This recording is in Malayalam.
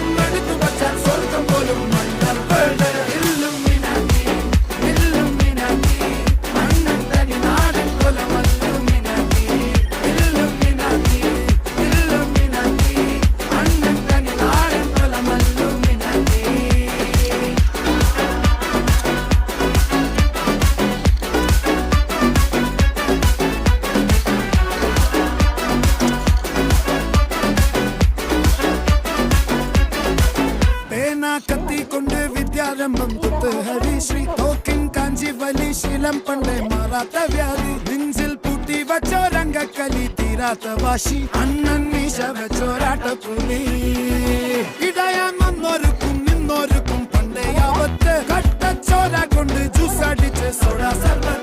സ്വന്തം എടുത്തു വച്ചാൽ സ്വർഗം പോലും മണ്ണർ വേൾഡ് ഇല്ലുമിനാറ്റി ഇല്ലുമിനാറ്റി അണ്ണൻ തനി നാടൻ കൊലമല്ലുമിനാറ്റി ഇല്ലുമിനാറ്റി ഇല്ലുമിനാറ്റി അണ്ണൻ തനി നാടൻ കൊലമല്ലുമിനാറ്റി കത്തി കൊണ്ട് വിദ്യാരംഭം കുത്ത് ഹരിശ്രീ തോക്കിൻ കാഞ്ചി വലി ശീലം പണ്ടേ മാറാത്ത വ്യാധി നെഞ്ചിൽ പൂട്ടി വച്ചോരംഗക്കലി തീരാത്ത വാശി അണ്ണൻ മീശ വെച്ചോരാട്ട പുലി ഇടയാൻ വന്നോർക്കും നിന്നോർക്കും പണ്ടേ ആപത്ത് കട്ടച്ചോര കൊണ്ട് ജ്യൂസ് അടിച്ച് സോഡ സർബത്ത്